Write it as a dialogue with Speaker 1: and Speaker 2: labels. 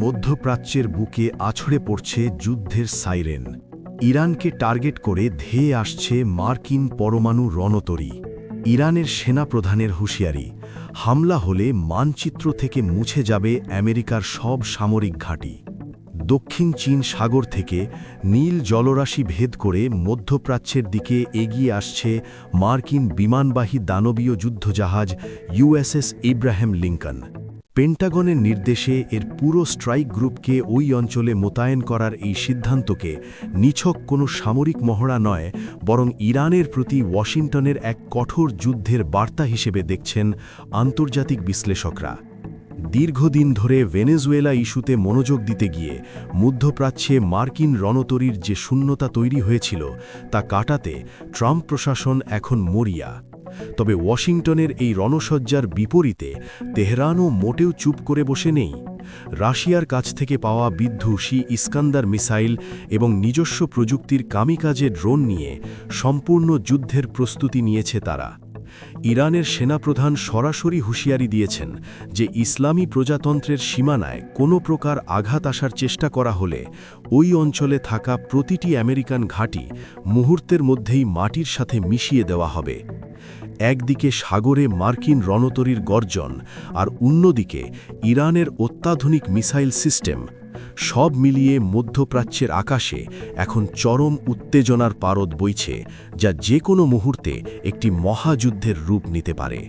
Speaker 1: মধ্যপ্রাচ্যের বুকে আছড়ে পড়ছে যুদ্ধের সাইরেন। ইরানকে টার্গেট করে ধেয়ে আসছে মার্কিন পরমাণু রণতরী। ইরানের সেনাপ্রধানের হুঁশিয়ারি, হামলা হলে মানচিত্র থেকে মুছে যাবে আমেরিকার সব সামরিক ঘাঁটি। দক্ষিণ চীন সাগর থেকে নীল জলরাশি ভেদ করে মধ্যপ্রাচ্যের দিকে এগিয়ে আসছে মার্কিন বিমানবাহী দানবীয় যুদ্ধজাহাজ ইউএসএস ইব্রাহিম লিঙ্কন। পেন্টাগনের নির্দেশে এর পুরো স্ট্রাইক গ্রুপকে ওই অঞ্চলে মোতায়েন করার এই সিদ্ধান্তকে নিছক কোনো সামরিক মহড়া নয়, বরং ইরানের প্রতি ওয়াশিংটনের এক কঠোর যুদ্ধের বার্তা হিসেবে দেখছেন আন্তর্জাতিক বিশ্লেষকরা। দীর্ঘদিন ধরে ভেনেজুয়েলা ইস্যুতে মনোযোগ দিতে গিয়ে মধ্যপ্রাচ্যে মার্কিন রণতরীর যে শূন্যতা তৈরি হয়েছিল তা কাটাতে ট্রাম্প প্রশাসন এখন মরিয়া। তবে ওয়াশিংটনের এই রণসজ্জার বিপরীতে তেহরানও মোটেও চুপ করে বসে নেই। রাশিয়ার কাছ থেকে পাওয়া বিধ্বংসী ইস্কান্দার মিসাইল এবং নিজস্ব প্রযুক্তির কামিকাজে ড্রোন নিয়ে সম্পূর্ণ যুদ্ধের প্রস্তুতি নিয়েছে তারা। ইরানের সেনাপ্রধান সরাসরি হুঁশিয়ারি দিয়েছেন যে ইসলামী প্রজাতন্ত্রের সীমানায় কোনো প্রকার আঘাত আসার চেষ্টা করা হলে ওই অঞ্চলে থাকা প্রতিটি আমেরিকান ঘাঁটি মুহূর্তের মধ্যেই মাটির সাথে মিশিয়ে দেওয়া হবে। একদিকে সাগরে মার্কিন রণতরীর গর্জন, আর অন্যদিকে ইরানের অত্যাধুনিক মিসাইল সিস্টেম, সব মিলিয়ে মধ্যপ্রাচ্যের আকাশে এখন চরম উত্তেজনার পারদ বইছে, যা যে কোনো মুহূর্তে একটি মহাযুদ্ধের রূপ নিতে পারে।